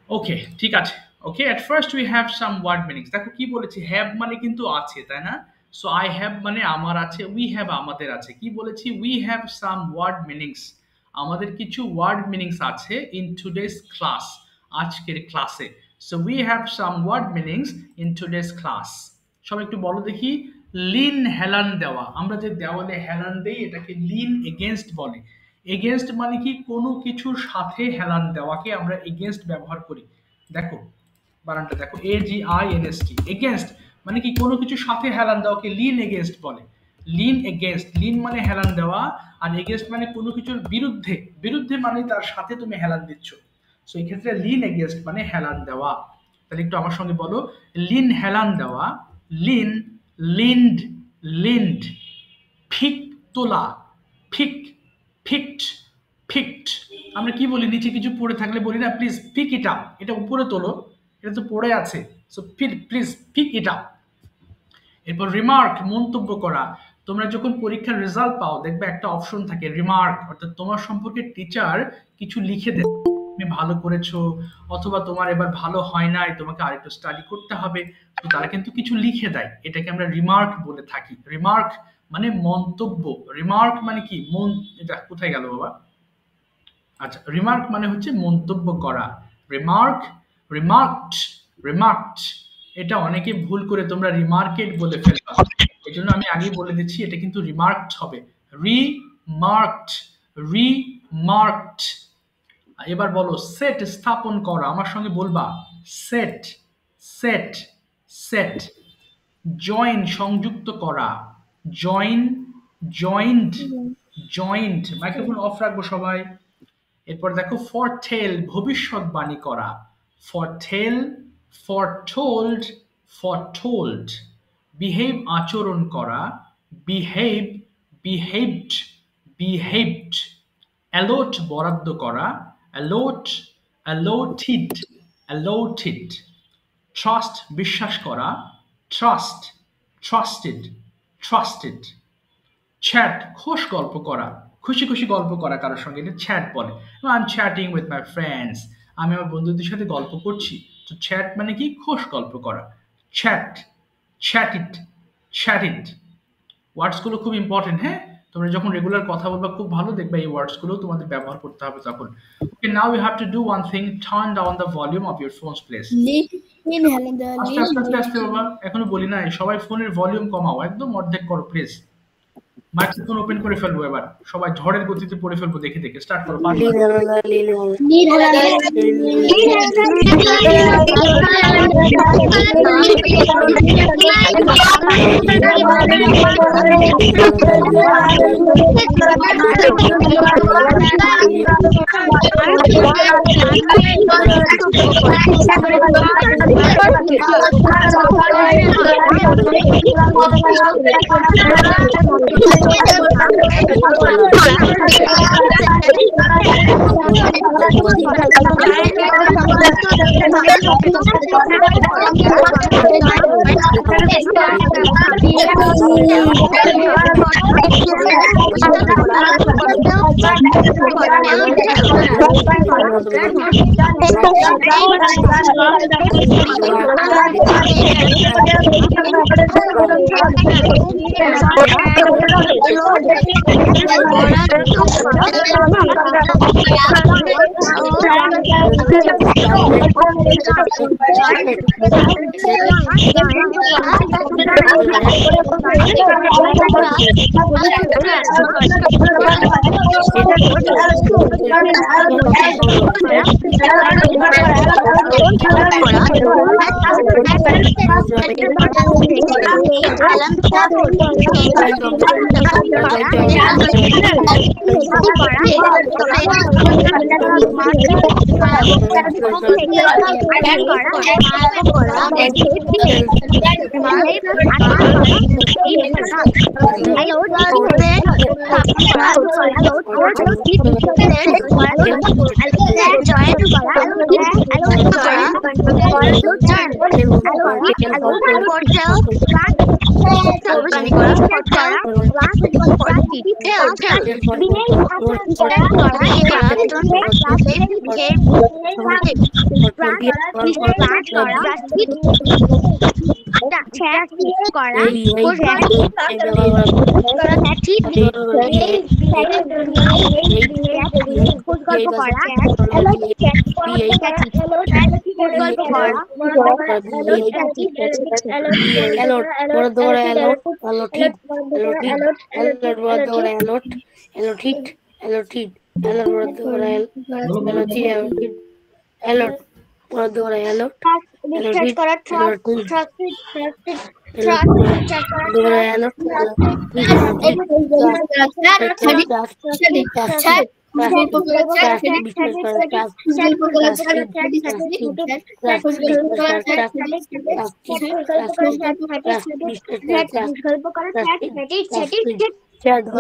ওকে, ঠিক আছে। Okay, at first we have some word meanings. দেখো কি বলেছি, হ্যাভ মানে কিন্তু আছে, তাই না? সো আই হ্যাভ মানে আমার আছে, উই হ্যাভ আমাদের আছে। কি বলেছি? We have some word meanings, আমাদের কিছু ওয়ার্ড মিনিংস আছে ইন টুডেস ক্লাস, আজকের ক্লাসে। So we have some word meanings in today's class. সবাই একটু বলো দেখি। লিন হেলান দেওয়া, আমরা যে দেওয়ালে হেলান দেই এটাকে লিন এগেনস্ট বলে। এগেনস্ট মানে কি? কোনো কিছুর সাথে হেলান দেওয়াকে আমরা এগেনস্ট ব্যবহার করি। দেখো বানানটা দেখো, AGINST, এগেনস্ট মানে কি? কোনো কিছুর সাথে হেলান দেওয়াকে লিন এগেনস্ট বলে। লিন এগেনস্ট, লিন মানে হেলান দেওয়া, আর এগেনস্ট মানে কোনো কিছুর বিরুদ্ধে। বিরুদ্ধে মানে তার সাথে তুমি হেলান দিচ্ছ। সো এই ক্ষেত্রে লিন এগেনস্ট মানে হেলান দেওয়া। তাহলে একটু আমার সঙ্গে বলো, লিন হেলান দেওয়া, লিন, লিন্ড, লিন্ড, ফিক তোলা, ফিক, ফিক্ট, ফিক্ট। আমরা কি বলি? নিচে কিছু পড়ে থাকলে বলি না, প্লিজ পিক ইট আপ, এটা উপরে তোলো, এটা তো পড়ে আছে। So please pick it up. এরপর রিমার্ক, মন্তব্য করা। তোমরা যখন পরীক্ষার রেজাল্ট পাও দেখবে একটা অপশন থাকে রিমার্ক, অর্থাৎ তোমার সম্পর্কে টিচার কিছু লিখে দেয়, তুমি ভালো করেছো অথবা তোমার এবার ভালো হয় নাই, তোমাকে আরেকটু স্টাডি করতে হবে। তো তারা কিন্তু কিছু লিখে দেয়, এটাকে আমরা রিমার্ক বলে থাকি। রিমার্ক মানে মন্তব্য। রিমার্ক মানে কি? এটা কোথায় গেল বাবা? আচ্ছা, রিমার্ক মানে হচ্ছে মন্তব্য করা। Remark, remarked, remarked. এটা অনেকে ভুল করে তোমরা রিমার্কেট বলে ফেলবা, এই জন্য আমি আগেই বলে দিচ্ছি এটা কিন্তু রিমার্কড হবে। Remarked, remarked. এবার বলো সেট, স্থাপন করা। আমার সঙ্গে বলবা সেট, সেট, সেট। জয়েন, সংযুক্ত করা। Join, joint, joint. Microphone of রাখবো সবাই। এরপর দেখো ফরটেল, ভবিষ্যৎবাণী করা। ফরটেল, ফরটোল্ড, ফরটোল্ড। বিহেভ, আচরণ করা। Behave, behaved, behaved. অ্যালোট, বরাদ্দ করা। Allot, allotted, allotted. ট্রাস্ট, বিশ্বাস করা। Trust, trusted, trusted. চ্যাট, খোশ গল্প করা, খুশি খুশি গল্প করা কারোর সঙ্গে, এটা চ্যাট বলে। I am chatting with my friends, আমি আমার বন্ধুদের সাথে গল্প করছি। তো চ্যাট মানে কি? খোশ গল্প করা। চ্যাট, চ্যাট ইট, চ্যাট ইট। ওয়ার্ডসগুলো খুব ইম্পর্টেন্ট, হ্যাঁ? তোমরা যখন রেগুলার কথা বলবা খুব ভালো দেখবে এই ওয়ার্ডসগুলো তোমাদের ব্যবহার করতে হবে তখন। Okay, now you have to do one thing, turn down the volume of your phones please. আস্তে আস্তে আস্তে আস্তে বাবা, এখনো বলি নাই, সবাই ফোনের ভলিউম কমাও, একদম অর্ধেক করো প্লিজ। মাইক্রোফোন ওপেন করে ফেলবো, এবার সবাই ঝড়ের গতিতে পড়ে ফেলবো, দেখে দেখে স্টার্ট করো।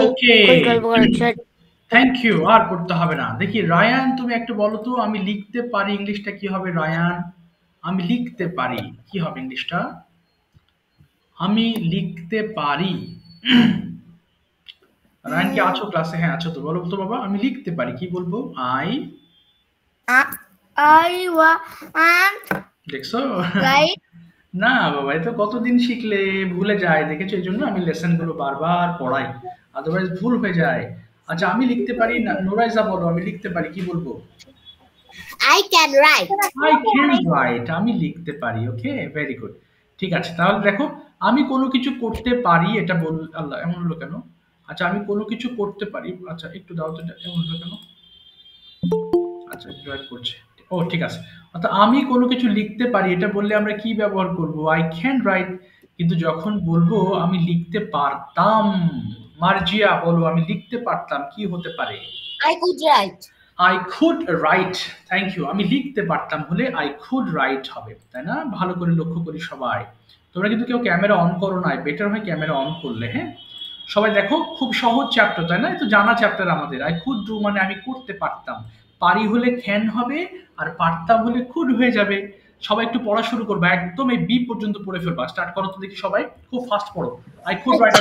ওকে, থ্যাংক ইউ। আর পড়তে হবে না। দেখি রায়ান, তুমি একটু বলো তো, আমি লিখতে পারি ইংলিশটা কি হবে রায়ান? আমি লিখতে পারি কি হবে ইংলিশটা? আমি লিখতে পারি। রায়ান কি আছো ক্লাসে? হ্যাঁ আছো তো, বলো তো বাবা, আমি লিখতে পারি কি বলবো? আই দেখছো? না বাবা, এ তো কতদিন শিখলে ভুলে যায়, দেখেছো? এই জন্য আমি লেসন গুলো বারবার পড়াই, আদারওয়াইজ ভুল হয়ে যায়। আচ্ছা, আমি লিখতে পারি না, নোরাইজা বলো, আমি লিখতে পারি কি বলবো? I can write. I can write, আমি লিখতে পারি। ওকে, ভেরি গুড। ঠিক আছে, তাহলে দেখো, আমি কোনো কিছু করতে পারি, এটা বল। আল্লাহ, এমন হলো কেন? আচ্ছা, আমি কোনো কিছু করতে পারি। আচ্ছা, একটু দাও তো, এটা এমন হলো কেন? আচ্ছা, ড্রয়িং করছে। ও ঠিক আছে। অর্থাৎ আমি কোনো কিছু লিখতে পারি, এটা বললে আমরা কি ব্যবহার করব? I can write. কিন্তু যখন বলবো আমি লিখতে পারতাম, মার্জিয়া বলো, আমি লিখতে পারতাম কি হতে পারে? I could write. I could write. Thank you. আমি লিখতে পারতাম হলে আই খুড রাইট হবে, তাই না? ভালো করে লক্ষ্য করি সবাই। তোমরা কিন্তু কেউ ক্যামেরা অন করো না, বেটার হয় ক্যামেরা অন করলে। হ্যাঁ, সবাই দেখো, খুব সহজ চ্যাপ্টার, তাই না? এই তো জানা চ্যাপ্টার আমাদের। আই কুড ডু মানে আমি করতে পারতাম, পারি হলে ক্যান হবে, আর পারতাম হলে কুড হয়ে যাবে। সবাই একটু পড়া শুরু করবা, একদম এই বি পর্যন্ত পড়ে ফেলবা। স্টার্ট করো তো দেখি, সবাই খুব ফাস্ট পড়ো। I could right.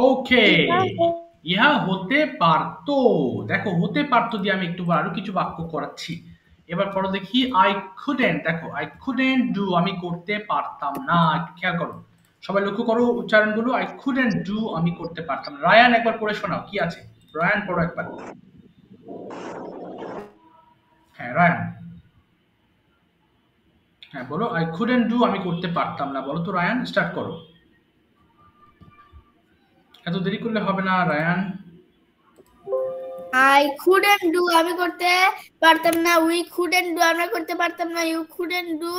ওকে, ইহা হতে পারতো। দেখো, হতে পারতো দিয়ে আমি একটু আরো কিছু বাক্য করাচ্ছি। এবার পড়ো দেখি, আই কুডেন্ট। দেখো, আই কুডেন্ট ডু, আমি করতে পারতাম না। একটু খেয়াল করো, সবাই লক্ষ্য করো উচ্চারণগুলো। আই কুডেন্ট ডু, আমি করতে পারতাম না। রায়ান একবার পড়ে শোনাও, কি আছে? রায়ান পড়ো একবার। হ্যাঁ রায়ান, হ্যাঁ বলো, আই কুডেন্ট ডু, আমি করতে পারতাম না। বলো তো রায়ান, স্টার্ট করো। এত দেরি করলে হবে না রায়ান। I couldn't do, আমি করতে পারতাম না। We couldn't do, আমরা করতে পারতাম না। You couldn't do,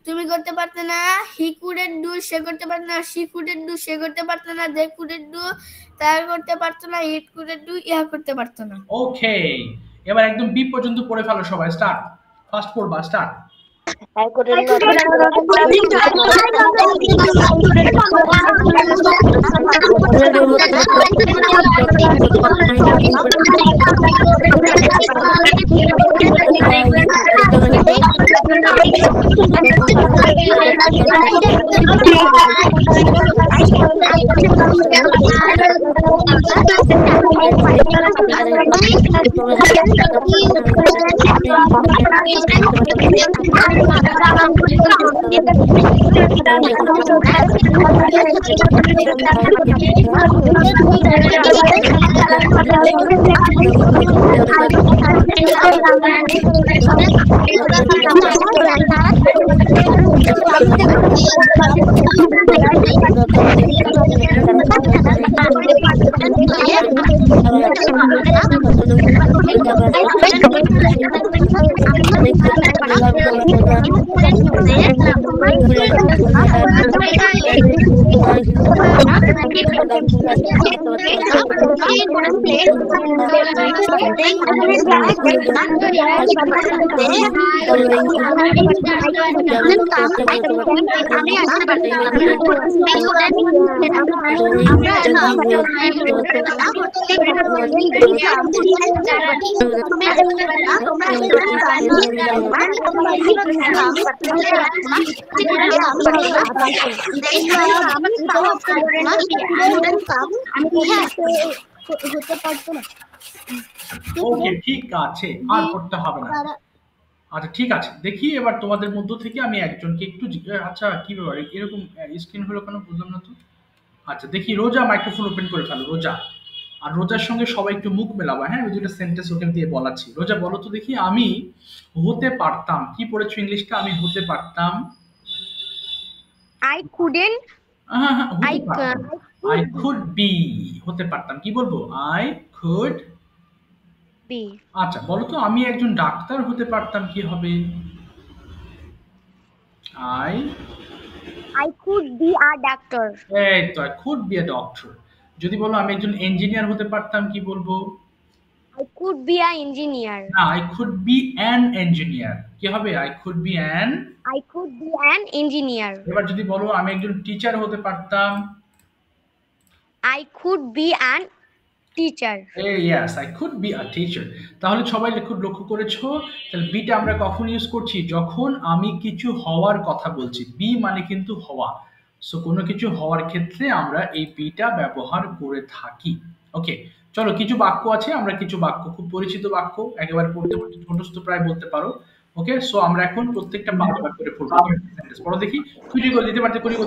তুমি করতে পারতে না। He couldn't do, সে করতে পারত না। She couldn't do, সে করতে পারত না। They couldn't do, তারা করতে পারত না। It couldn't do, ইহা করতে পারত না। ওকে, এবার একদম বি পর্যন্ত পড়ে ফেলো সবাই। স্টার্ট, ফার্স্ট পড়বা, স্টার্ট। I couldn't not ওকে, ঠিক আছে, আর পড়তে হবে না। আচ্ছা ঠিক আছে, দেখি এবার তোমাদের মধ্য থেকে আমি একজনকে একটু আচ্ছা কি ব্যাপার এরকম স্ক্রিন হলো কেন বুঝলাম না তো। আচ্ছা দেখি, রোজা মাইক্রোফোন ওপেন করে ফেলো, রোজা। আর রোজার সঙ্গে সবাই একটু মুখ মেলাবা, হ্যাঁ, ওই দুটো সেন্টেন্স ওখানে দিয়ে বলাচ্ছি। রোজা বলো তো দেখি, আমি হতে পারতাম, কি পড়েছো ইংলিশটা? আমি হতে পারতাম। I couldn't হ্যাঁ হ্যাঁ, হতে I পারতাম। আই কুড বি, হতে পারতাম, কি বলবো? I could. be আচ্ছা বলো তো, আমি একজন ডাক্তার হতে পারতাম, কি হবে? I I could be a doctor. এই তো, I could be a doctor. যদি বলো আমি একজন ইঞ্জিনিয়ার হতে পারতাম, কি বলবো? I could be an engineer. না, I could be an engineer, কি হবে? I could be an. I could be an engineer. এবার যদি বলো আমি একজন টিচার হতে পারতাম, I could be an teacher. Yes, I could be a teacher. তাহলে সবাই লক্ষ্য করেছো, তাহলে বিটা আমরা কখন ইউজ করছি? যখন আমি কিছু হওয়ার কথা বলছি। বি মানে কিন্তু হওয়া, সো কোনো কিছু হওয়ার ক্ষেত্রে আমরা এই বিটা ব্যবহার করে থাকি। ওকে, চলো কিছু বাক্য আছে, আমরা কিছু বাক্য, খুব পরিচিত বাক্য, একেবারে পড়তে পড়তে ঠোঁটস্থ প্রায় বলতে পারো। ওকে, সো আমরা এখন প্রত্যেকটা বাক্য করে পড়বো। পড়ো দেখি, কুড়ি করে দিতে পারতে, কুড়ি করে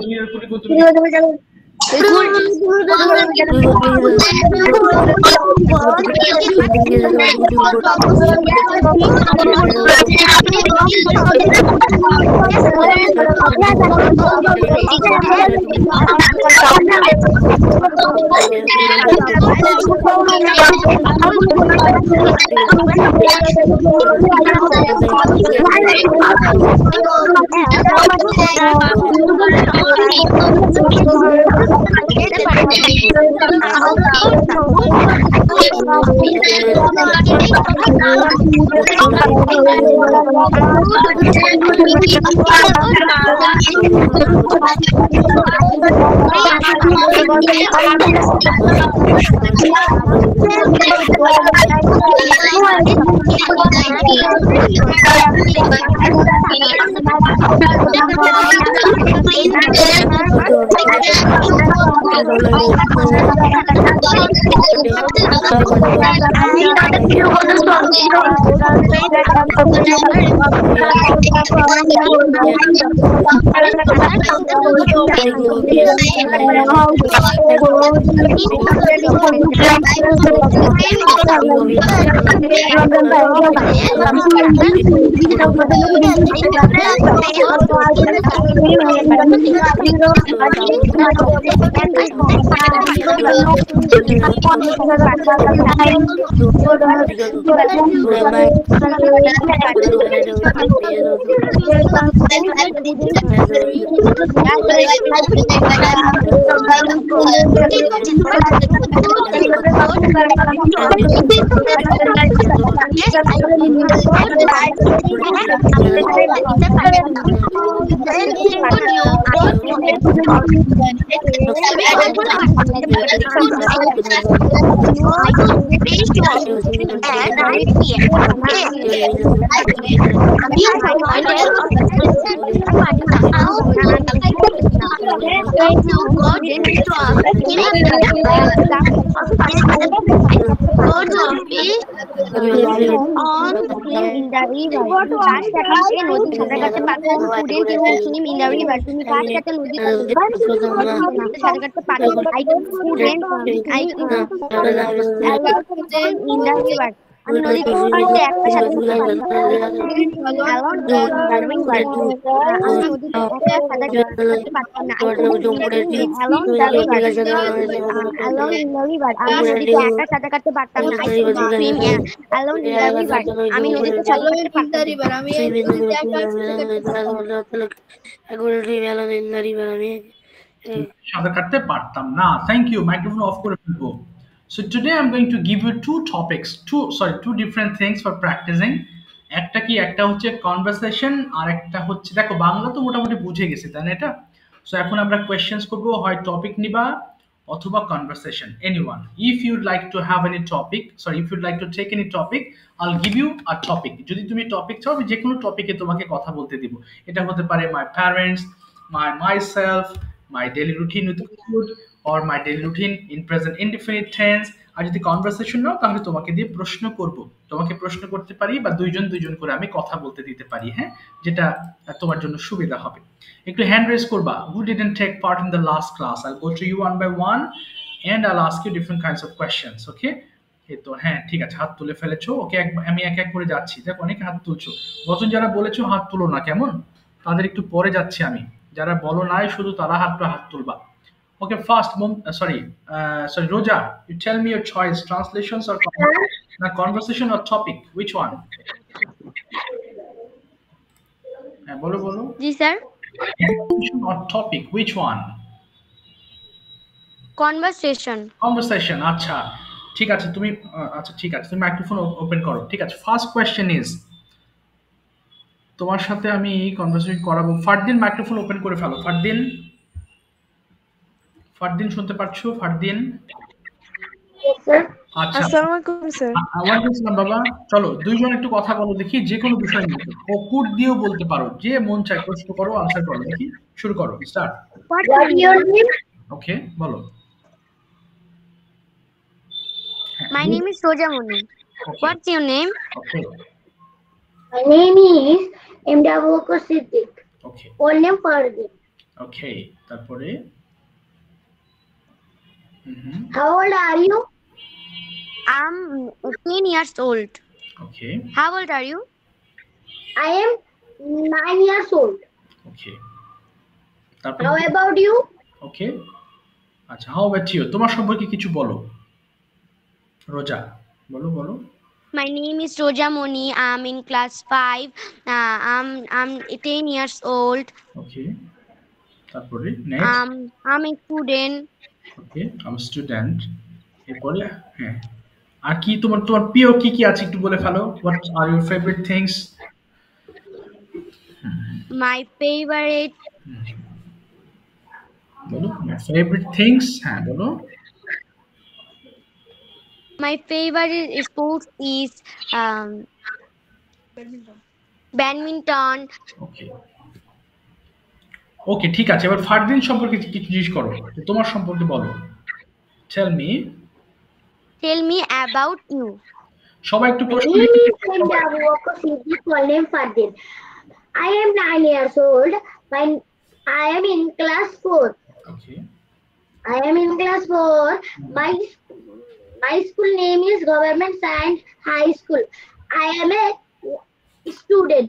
আমি নদীতে পারতে একটা সাথে alone in the river আমি নদীতে একটা সাঁতার কাটতে পারতাম না I couldn't swim along the river along in the river আমি নদীতে একা সাঁতার কাটতে পারতাম না I couldn't swim alone in the river আমি নদীতে সাঁতার কাটতে পারতাম না আমি নদীতে একা সাঁতার কাটতে পারতাম না। থ্যাংক ইউ, মাইক্রোফোন অফ করে ফেলবো। So today I'm going to give you two different things for practicing. একটা হচ্ছে কনভারসেশন, আর একটা হচ্ছে, দেখো বাংলা তো মোটামুটি বুঝে গেছে তাই না এটা। সো এখন আমরা কোয়েশ্চেন্স করব, হয় টপিক নিবা অথবা conversation, anyone. If you'd like to have any topic, if you'd like to take any topic, I'll give you a topic. যদি তুমি টপিক চাও, আমি যে কোনো টপিকে তোমাকে কথা বলতে দিব। এটা হতে পারে my parents, myself, my daily routine with food, or my daily routine in present indefinite tense। আর যদি কনভারসেশন নাও, তাহলে তোমাকে দিয়ে প্রশ্ন করব, তোমাকে প্রশ্ন করতে পারি, বা দুইজন করে আমি কথা বলতে দিতে পারি, হ্যাঁ, যেটা তোমার জন্য সুবিধা হবে। একটু হ্যান্ড রেজ করবা, who didn't take part in the last class? I'll go to you one by one and I'll ask you different kinds of questions, okay? এই তো, হ্যাঁ ঠিক আছে, হাত তুলে ফেলেছো, ওকে, আমি এক এক করে যাচ্ছি। দেখো অনেকে হাত তুলছো, গতন যারা বলেছো হাত তুলো না, কেমন, তাদের একটু পরে যাচ্ছি আমি। যারা বলো নাই শুধু তারা হাত তুলবা। Okay, fast, sorry, Roja, you tell me your choice, translations or conversation or topic, which one? Bolo. G sir Conversation or topic, which one? Conversation, আচ্ছা ঠিক আছে, তুমি তুমি মাইক্রোফোন ওপেন করো, ঠিক আছে। ফার্স্ট কোয়েশ্চেন ইজ, তোমার সাথে আমি কনভারসেশন করাবো। ফারদিন মাইক্রোফোন ওপেন করে ফেলো। ফারদিন শুনতে পাচ্ছো? ফারদিন, আচ্ছা, আসসালামু আলাইকুম স্যার। ওয়ালাইকুম আসসালাম বাবা। চলো দুইজন একটু কথা বলো দেখি, যে কোনো বিষয় নিয়ে, ও কুড দিয়েও বলতে পারো, যে মন চায় প্রশ্ন করো, আনসার করো, দেখি, শুরু করো, স্টার্ট। ওকে, বলো। My name is Roja Moni. Okay. What's your name? Okay. My name is Mdaboko Siddiq. Okay. Full name Fardin. Okay. তারপরে How old are you? I'm 10 years old. Okay. How old are you? I am 9 years old. Okay. তারপরে How about you? Okay. আচ্ছা, how about you? তোমার সম্পর্কে কিছু বলো। রোজা, বলো। My name is Roja Moni. I'm in class 5. I'm 10 years old. Okay. তারপরে next. I'm a student. Okay, I'm a student. এরপরে হ্যাঁ, আর কি তোমার প্রিয় কি আছে একটু বলে ফেলো। What are your favorite things? My favorite বলো, my favorite things, হ্যাঁ বলো। My favorite sports is badminton. ওকে, ঠিক আছে। এবার ফারদিন সম্পর্কে কিছু জিজ্ঞেস করো, তোমার সম্পর্কে বলো। Tell me about you. সবাই একটু প্রশ্ন। I am 9 years old. I am in class 4. Okay. I am in class 4. My school name is Government Science High School. I am a student.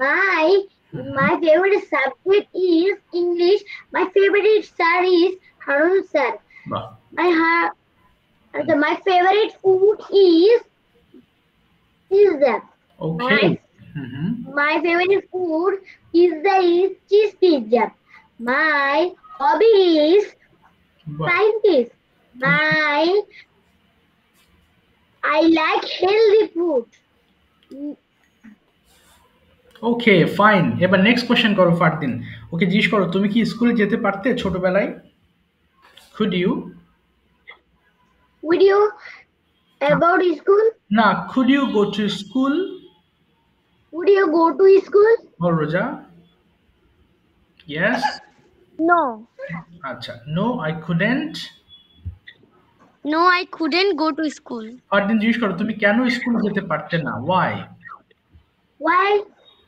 My favorite subject is English. My favorite sir is Harun sir. Wow. My favorite food is pizza. Okay. My favorite food is cheese pizza. My hobby is বাহ, scientist. I like healthy food. Okay fine. এবার next question করো ফারদিন। ওকে জিজ্ঞেস করো তুমি কি স্কুলে যেতে পারতে ছোটবেলায়? Could you? Would you about school? না, could you go to school? Would you go to school? বল রোজা। ইয়েস। No. আচ্ছা, no I couldn't. No, I couldn't go to school. Fardin জিজ্ঞেস করো তুমি কেন স্কুলে যেতে পারতে না? Why? Why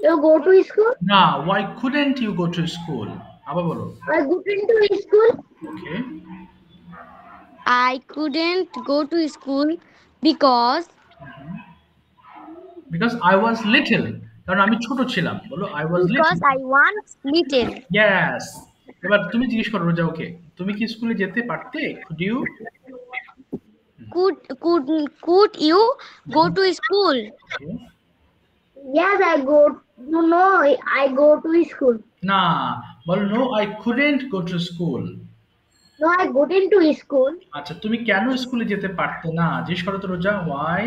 you go to school? না, why couldn't you go to school? আবার বলো। I couldn't to school okay. I couldn't go to school because because I was little, কারণ আমি ছোট ছিলাম। বলো I was little. I was little. Yes. এবার তুমি জিজ্ঞেস করো রোজা ওকে তুমি কি স্কুলে যেতে পারতে? Could you? Could you go to school? yes I go no I go to school না, বল no I couldn't go to school. no I couldn't to school আচ্ছা, তুমি কেন স্কুলে যেতে পারতে না? জিজ্ঞেস করো তো রোজা, Y?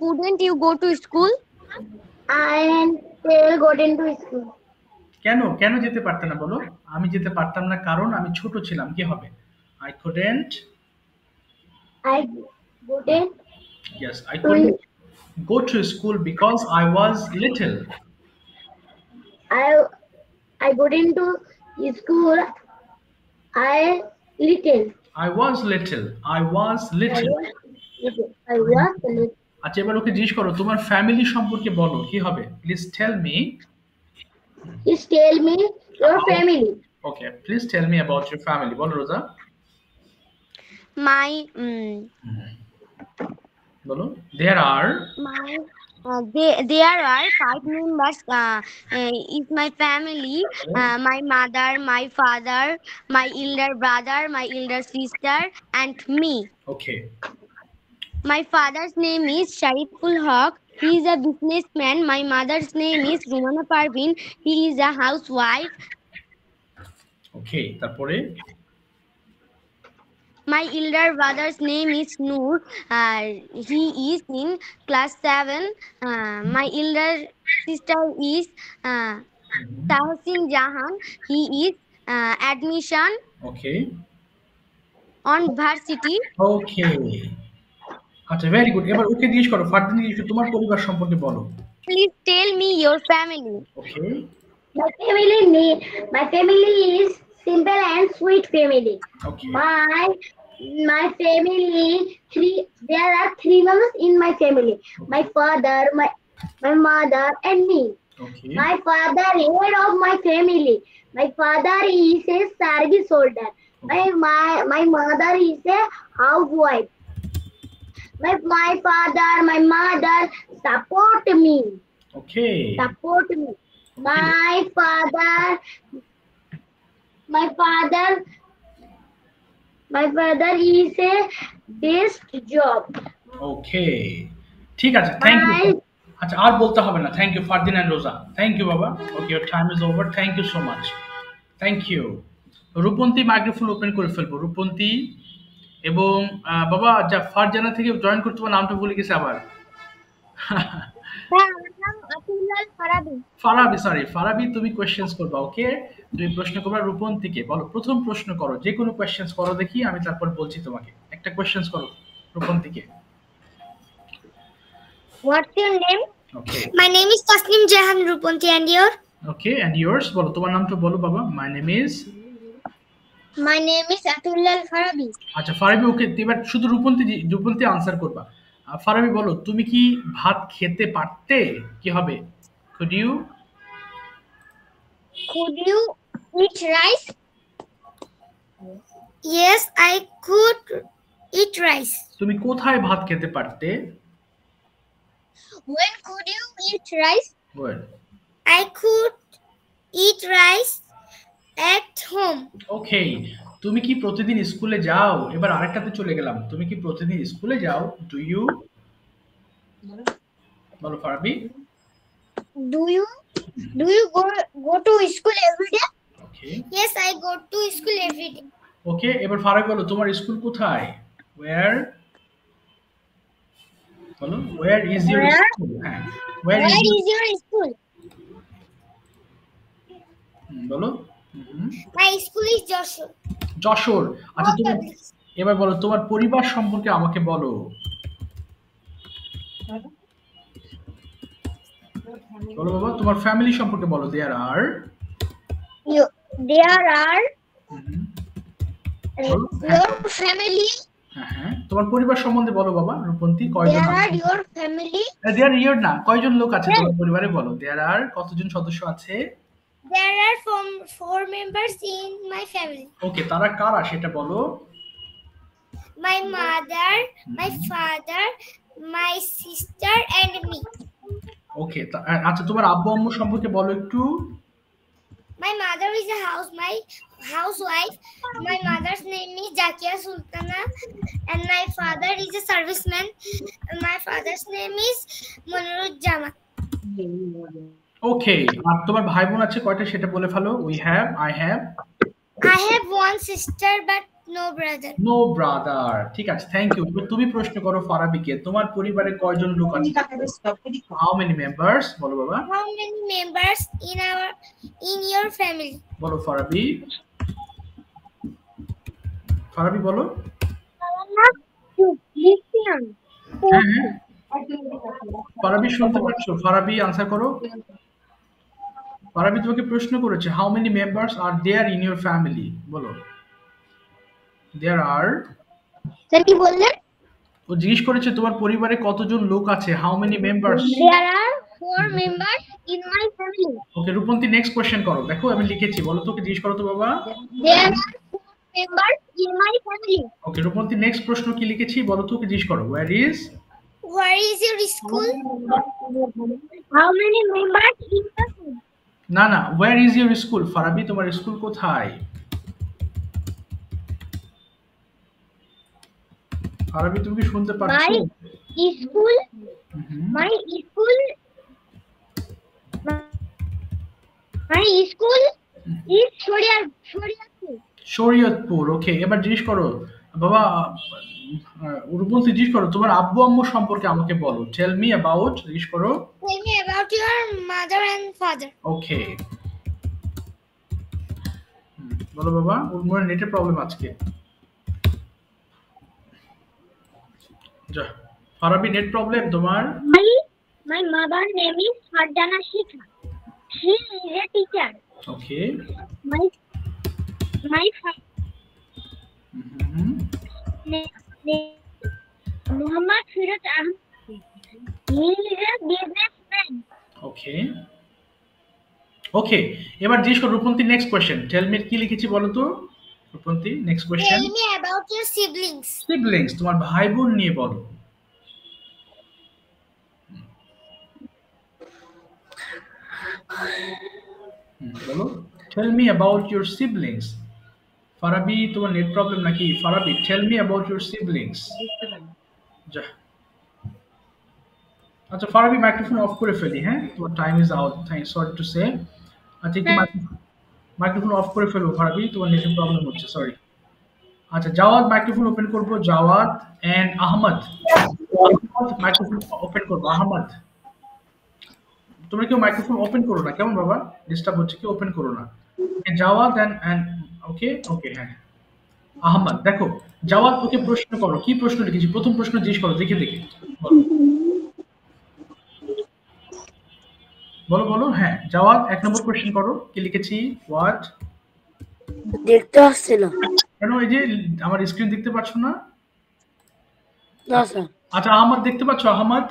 Couldn't you go to school? I still couldn't to school কেন কেন যেতে পারতে না বলো? আমি যেতে পারতাম না কারণ আমি ছোট ছিলাম, কি হবে? I couldn't. I couldn't yes, I couldn't go to school because I was little. I couldn't to school I little I was little, I was little. I was little আচ্ছা, এবার ওকে জিজ্ঞেস করো তোমার ফ্যামিলি সম্পর্কে বলো, কি হবে? Please tell me. please tell me your family okay, please tell me about your family. বলো রোজা। My বলো। There R there are 5 members is my family. My mother, my father, my elder brother, my elder sister, and me. Okay. My father's name is Shariful Haq. He is a businessman. My mother's name is Rumana Parvin. He is a housewife. ওকে, তারপরে? My elder brother's name is Noor. He is in class 7. My elder sister is Tahsin Jahan. He is admission okay. on varsity. ওকে, আচ্ছা very good. এবার ওকে জিজ্ঞেস করো ফারদিন জিজ্ঞেস করো তোমার পরিবার সম্পর্কে বলো। Please tell me your family. Okay. my family is simple and sweet family okay. my family there are 3 members in my family my father my mother and me okay. my father head of my family my father is a service holder my mother is a housewife my father my mother support me okay. my father is a best job ওকে, ঠিক আছে, thank you. My- আচ্ছা, আর বলতে হবে না। Thank you Fardin and Roza. Thank you বাবা। Okay, your time is over. Thank you so much. Thank you. Rupanti microphone open করে ফেলবো। রূপন্তী এবং বাবা যা ফারজানা থেকে জয়েন করতে তোমার নামটা ভুলে গেছে আবার। ফারাবি, সরি ফারাবি, তুমি কোয়েশ্চেন্স করবা। ওকে, তুমি প্রশ্ন করবা রূপন্তীকে। বলো প্রথম প্রশ্ন করো, যে কোনো কোয়েশ্চেন্স করো দেখি, আমি তারপর বলছি তোমাকে। একটা কোয়েশ্চেন্স করো রূপন্তীকে। What's your name? Okay. My name is Tasnim Jahan Ruponti, and your? Okay, and years বলো, তোমার নামটা বলো বাবা। My name is. My name is Atullal Farabi. আচ্ছা ফারাবি, ওকে এবার শুধু রূপন্তী আনসার করবা। ফারাবি বলো তুমি কি ভাত খেতে পারতে? কি হবে? Could you? Could you eat rice? Yes, I could eat rice. তুমি কোথায় ভাত খেতে পারতে? When could you eat rice? Good. I could eat rice at home. ওকে, তুমি কি প্রতিদিন স্কুলে যাও? এবার আরেকটাতে চলে গেলাম। তুমি কি প্রতিদিন স্কুলে যাও? Do you? বলো Farabi. Do you go to school every day? Okay Yes, I go to school every day. ওকে, এবার ফারাবি বলো তোমার স্কুল কোথায়? ওয়্যার, বলো where is your Where? School? হ্যাঁ, where Where is, is your school? বলো। My school is Joshua. Jessore. আচ্ছা Oh, তুমি public. এবার বলো তোমার পরিবার সম্পর্কে আমাকে বলো। বলো বাবা, তোমার ফ্যামিলি সম্পর্কে বলো। দেয়ার আর, There are বলো। your family. হ্যাঁ হ্যাঁ, তোমার পরিবার সম্বন্ধে বলো বাবা। রূপন্তী, কয়জন? There are your family. দেয়ার ইয়ার না, কয়জন লোক আছে তোমার পরিবারে বলো। দেয়ার আর, কতজন সদস্য আছে? There are four members in my family. ওকে, তারা কারা সেটা বলো। My mother, my father, my sister, and me. ওকে, আচ্ছা তোমার আব্বু আম্মু সম্পর্কে বলো একটু। My mother is a housewife. My mother's name is Zakia Sultana, and my father is a serviceman. And my father's name is Munirujjaman. ওকে, আর তোমার ভাই বোন আছে কয়টা সেটা বলে ফেলো। We have, I have. I have one sister but no brother. No brother. ঠিক আছে, থ্যাংক ইউ। তুমি প্রশ্ন করো ফারাবিকে, তোমার পরিবারে কয়জন লোক আছে? হাউ মেনি মেম্বার্স, বলো বাবা। How many members in your family? বলো ফারাবি। ফারাবি বলো। হ্যাঁ হ্যাঁ, ফারাবি শুনতে পাচ্ছ? ফারাবি আনসার করো। ফারাবি তোমাকে প্রশ্ন করেছে how many members are there in your family, বলো। দেয়ার আর, স্যার কি বললেন? ও জিজ্ঞেস করেছে তোমার পরিবারে কতজন লোক আছে, how many members. There are 4 members in my family. Okay Rupanti, next question করো। দেখো আমি লিখেছি, বলো তোকে জিজ্ঞেস করো তো বাবা। There are 4 members in my family. Okay Rupanti, next প্রশ্ন কি লিখেছি বলো তোকে জিজ্ঞেস করো। Where is, Where is your school? How many members in the school? না না, wire is your school. Farabi তোমার স্কুল কোথায়? ফারাবি তুমি কি শুনতে পাচ্ছ? My school. My school. My school is Shoriatpur. Shariatpur. ওকে, এবার জিজ্ঞেস করো বাবা, রূপন্তী জিজ্ঞেস করো তোমার আব্বু আম্মু সম্পর্কে আমাকে বলো। টেল মি অ্যাবাউট, জিজ্ঞেস করো। Tell me about your mother and father. ওকে, বলো বাবা। ওর মনে নেটের প্রবলেম আজকে। যা, ফারাবি নেট প্রবলেম তোমার। My mother's name is Farjana Shikha. She is a teacher. Okay, My father Muhammad Firoz Ahmed. He is a businessman. ওকে ওকে, এবার জিজ্ঞেস করো Rupanti. Next question, tell me কি লিখেছি বলো তো Rupanti. Next question, Tell me about your siblings. Siblings, তোমার ভাই বোন নিয়ে বলো। বলো, টেল me about your siblings. Farabi তোমার নেট প্রবলেম নাকি? ফারাবি, টেল মি অ্যাবাউট ইউর সিবলিংস। যা, আচ্ছা ফারাবি মাইক্রোফোন অফ করে ফেলি। হ্যাঁ, তোমার time is out, thanks, sorry to say. আচ্ছা একটু মাইক্রোফোন অফ করে ফেলো ফারাবি, তোমার নেটের প্রবলেম হচ্ছে, সরি। আচ্ছা জাওয়াদ মাইক্রোফোন ওপেন করবো। Jawad and Ahmad, microphone open করবো। আহমদ, তোমরা কেউ মাইক্রোফোন ওপেন করো না কেমন বাবা, ডিস্টার্ব হচ্ছে, কেউ ওপেন করো না। জাওয়াদ এন্ড ওকে ওকে, হ্যাঁ আহমদ। দেখো জাওয়াদ, ওকে প্রশ্ন করো। কি প্রশ্ন লিখেছি? প্রথম প্রশ্ন জিজ্ঞেস করো, দেখে দেখে বলো বলো। হ্যাঁ জাওয়াদ, 1 নম্বর কোশ্চেন করো। কি লিখেছি? হোয়াট, দেখতে আসছে না কেন? এই যে আমার স্ক্রিন দেখতে পাচ্ছ না? না স্যার। আচ্ছা আহমদ দেখতে পাচ্ছ? Ahmad,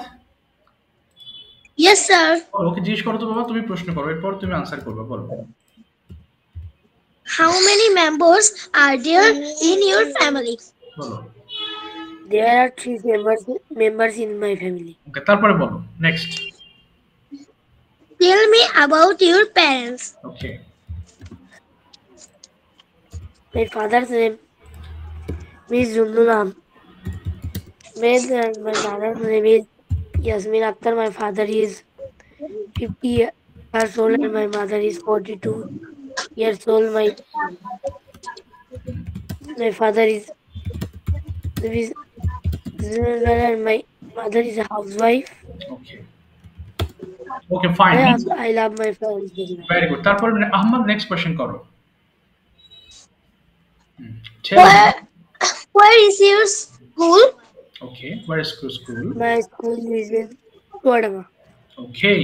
Yes, sir. ওকে জিজ্ঞেস করো তো বাবা, তুমি প্রশ্ন করো, এরপর তুমি আনসার করবে, বলো। How many members are there in your family? বলো। There are 3 members in my family. ওকে, তারপরে বলো next. Tell me about your parents. Okay, My father's name is Zumnul Ahmed and my mother's name is Yasmin Akhtar. My father is 50 years old and my mother is 42. years old. My father is and my mother is a housewife. Okay. Okay, fine. I love my parents very much. Very good. তারপর Ahmad next question করো। Tell me. Where is your school? Okay, where is school? My school is in Kodama. Okay.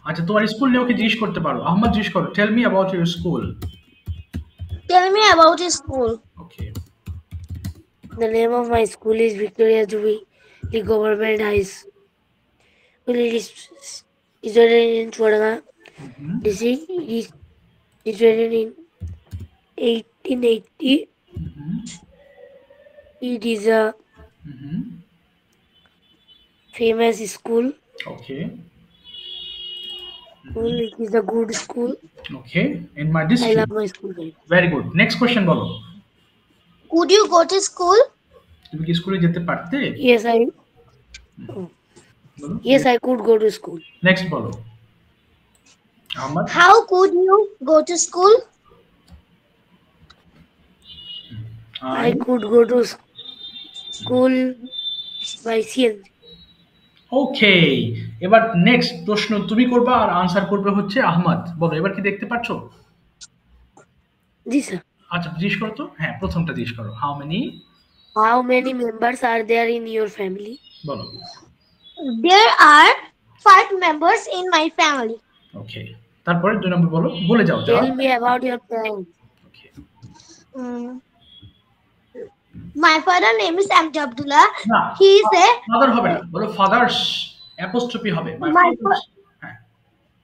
আচ্ছা তোমার school নিয়ে ওকে জিজ্ঞেস করতে পারো। আহমদ জিজ্ঞেস করো। Tell me about your school. Tell me about your school. Okay. The name of my school is Victoria Jubilee Government High School. It is situated in Kodama. District. It is situated in 1880. It is a famous school. Okay. It is a good school. Okay. In my I district. love my school very much. Very good. Next question বলো। Could you go to school? তুমি কি স্কুলে যেতে পারতে? Yes, বলো। Yes, I could go to school. Next বলো। Ahmad. How could you go to school? I could go to school by CNG. ওকে, এবার next প্রশ্ন তুমি করবা আর আনসার করবে হচ্ছে আহমদ। বলো এবার কি দেখতে পাচ্ছ? জি স্যার। আচ্ছা জিজ্ঞেস করো তো। হ্যাঁ প্রথমটা জিজ্ঞেস করো। How many members are there in your family? বলো। There are 5 members in my family. ওকে, তারপরে 2 নম্বর বলো, বলে যাও। Tell me about your parents. Okay. My father name is Amdi Abdullah. না, He is a ফাদার হবে না, বলো ফাদার্স, অ্যাপোস্ট্রফি হবে।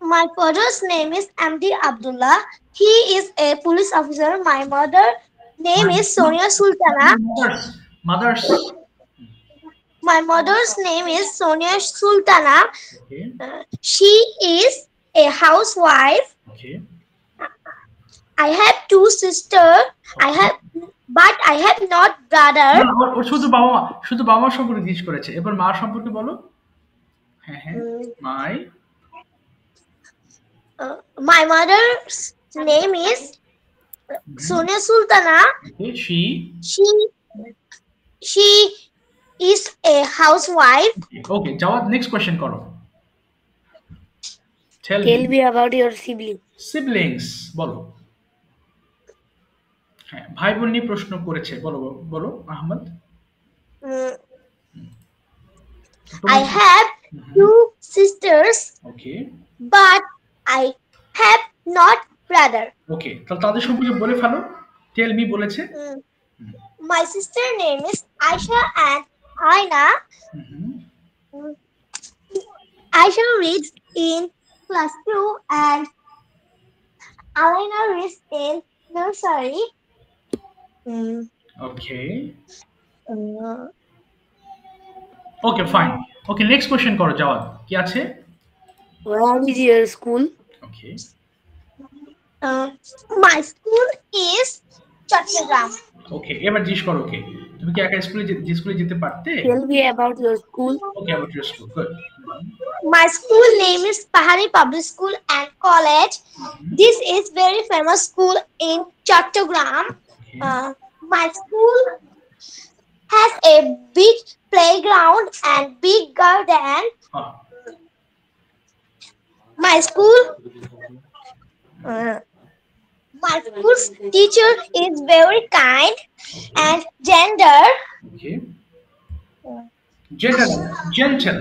My father's name is Amdi Abdullah. He is a police officer. My mother name is Sonia Sultana. Mothers. My mother's name is Sonia Sultana. Okay. She is a housewife. Okay. I have 2 sisters. But I have not brother. ওর শুধু বাবা সম্পর্কে জিজ্ঞেস করেছে। এবার মা সম্পর্কে বলো। হ্যাঁ হ্যাঁ। My mother's name is Sonia Sultana. Okay. She is a housewife. Okay, Jawad, next question করো। Tell me about your siblings. বলো। হ্যাঁ, ভাই বোন নিয়ে প্রশ্ন করেছে। বলো Ahmad. I have 2 sisters. Okay. But I have not brother. Okay, তাহলে তাদের সম্পর্কে বলে ফেলো। Tell me বলেছে। My sister name is Aisha and Aina. Aisha reads in class 2 and Aina reads in nursery. Okay. Okay, fine. Okay, next question করো Javad. কি আছে? Where is your school? Okay. My school is Chattogram. Okay, এবার জিজ্ঞেস করো ওকে। তুমি কি একা স্কুলে যেতে পারতে? Tell me about your school. Okay, about your school. Good. My school name is Pahari Public School and College. This is very famous school in Chattogram. My school has a big playground and big garden. My school's teacher is very kind and gentle. Okay. Gentle.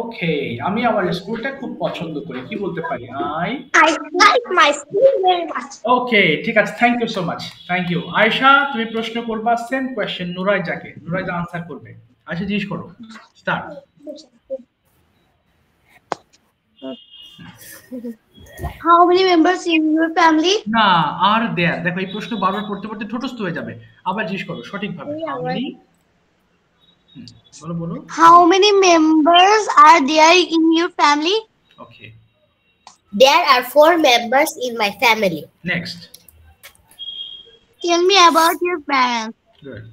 Okay, আমি আমার স্কুলটা খুব পছন্দ করি। কি বলতে পারি? I like my school very much. Okay, ঠিক আছে। Thank you so much. Thank you. Ayesha, তুমি প্রশ্ন করবা সেম কোশ্চেন নুরাইজাকে। নুরাইজা আনসার করবে। আয়েশা জিজ্ঞেস করো। Start. How many members in your family? না, আর দেয়ার। দেখো এই প্রশ্ন বারবার পড়তে ঠোঁটস্থ হয়ে যাবে। আবার জিজ্ঞেস করো সঠিকভাবে। বলো। How many members are there in your family? Okay. There are 4 members in my family. Next. Tell me about your parents. Good.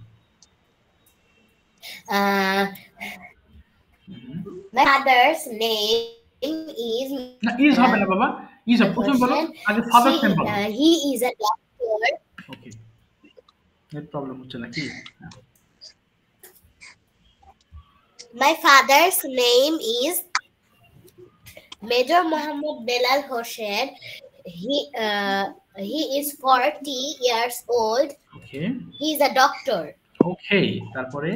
My father's name is না, is হবে না বাবা। Is a My প্রথমে বলো question, আগে father name বলো। he is a doctor. Okay, net problem হচ্ছে নাকি? My father's name is Major Muhammad Belal Hossain. He is 40 years old. Okay He is a doctor. ওকে, তারপরে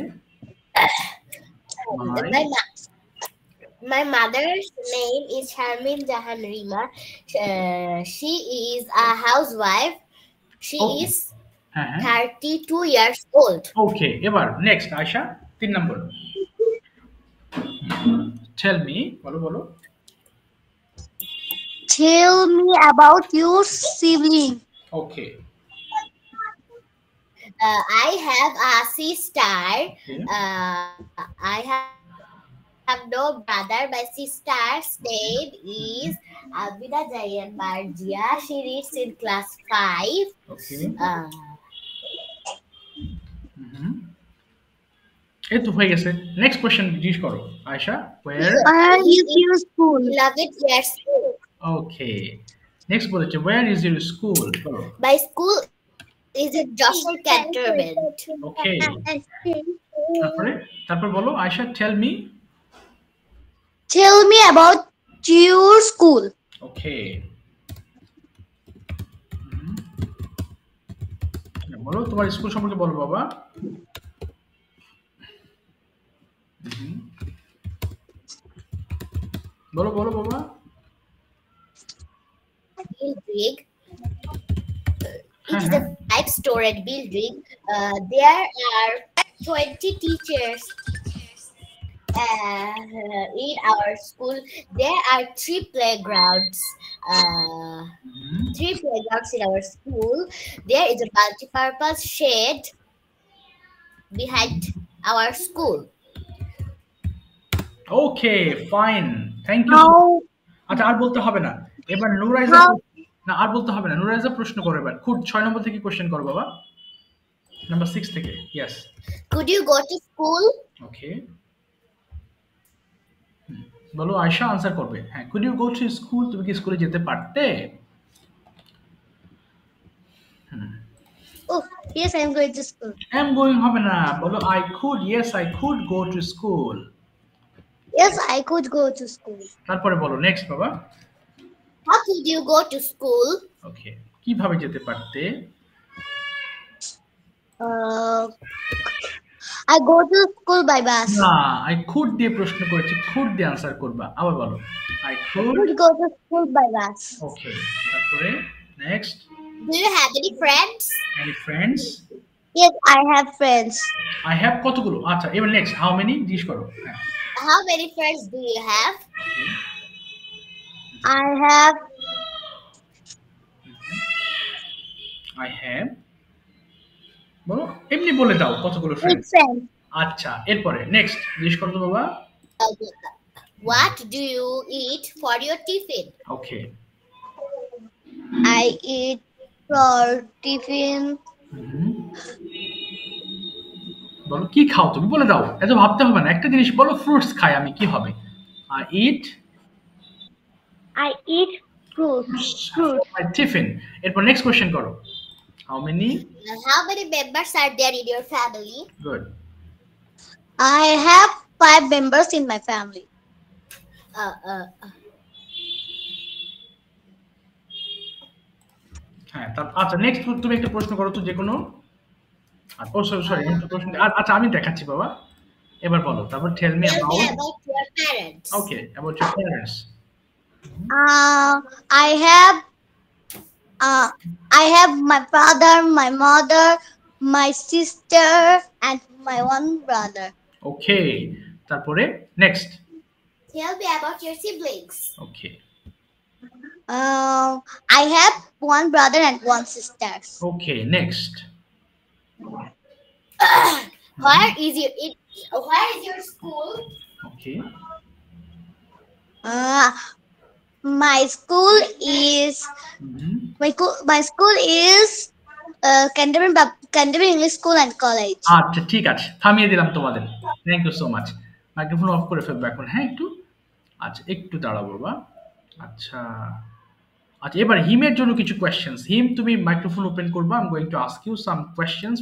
My, ma- my mother's name is Sharmin Jahan Rima. She is a housewife. She Okay. is হ্যাঁ হ্যাঁ 32 years old. ওকে, এবার next Ayesha 3 নম্বর। Tell me, বলো বলো। Tell me about your sibling. Okay I have a sister. Okay. I have no brother. My sister's name is Abida Jayan Barjia. She reads in class 5. Okay Uh, এই তো হয়ে গেছে। Next question জিজ্ঞেস করো Ayesha. Where Where is your school? 11 years old. Okay, next বলেছে where is your school, বলো। My school is in Joshua Cantonment. Okay, তারপরে তারপর বলো Ayesha tell me. Tell me about your school. Okay, বলো তোমার স্কুল সম্পর্কে বলো বাবা। বলো বলো বাবা। Building. It is a 5-storied building. There are 20 teachers in our school. There are 3 playgrounds. 3 playgrounds in our school. There is a multi-purpose shed behind our school. Okay fine, thank you. আচ্ছা আর বলতে হবে না, এবার নুরাইজা না আর বলতে হবে না, নুরাইজা প্রশ্ন করো এবার। খুব 6 নম্বর থেকে কোশ্চেন করো বাবা, নাম্বার 6 থেকে। Yes Could you go to school? Okay, বলো আয়শা আনসার করবে। হ্যাঁ, could you go to school, তুমি কি স্কুলে যেতে পারতে? Oh, yes, I am going to school. I am going হবে না, বলো I could. Yes I could go to school. Yes, I could go to school. তারপরে বলো নেক্সট বাবা। How could you go to school? ওকে, কিভাবে যেতে পারতে? I go to school by bus. না, আই কুড দিয়ে প্রশ্ন করেছি, কুড দিয়ে আনসার করবা। আবার বলো I could. Could go to school by bus. ওকে, তারপরে next. Do you have any friends? Any friends? Yes, I have friends. I have কতগুলো। আচ্ছা এবার নেক্সট হাউ মেনি জিজ্ঞেস করো। হ্যাঁ How many friends do you have? I have I have, বলো এমনি বলে দাও কতগুলো 8 ফ্রেন্ড। friends. আচ্ছা এরপরে নেক্সট জিজ্ঞেস করো তো বাবা। What do you eat for your tiffin? Okay, I eat for tiffin. বলো কি খাও তুমি, বলে দাও, এত ভাবতে হবে না। একটা জিনিস বলো, ফ্রুটস খাই আমি, কি হবে? I eat I eat fruits. My tiffin. এরপর নেক্সট কোশ্চেন করো, how many? How many members are there in your family? Good. I have 5 members in my family. হ্যাঁ আচ্ছা নেক্সট তুমি একটা প্রশ্ন করো তো, যে কোনো। সরি প্রশ্ন। আচ্ছা আমি দেখাচ্ছি বাবা, এবার বলো। তারপর tell me Tell me about. about your parents. Okay, about your parents. I have my father, my mother, my sister, and my one brother. ওকে, তারপরে next. Tell me about your siblings. Okay I have one brother and one sister. Okay, next. Where is your school? Okay, My school is my school is Canterbury English School and College. আচ্ছা ঠিক আছে, থামিয়ে দিলাম তোমাদের। Thank you so much. Microphone off করে ফেলবো এখন। হ্যাঁ একটু, আচ্ছা একটু দাঁড়াবো বাবা। আচ্ছা আচ্ছা এবার হিমের জন্য কিছু কোয়েশ্চেন্স। হিম তুমি মাইক্রোফোন ওপেন করবা। I am going to ask you some questions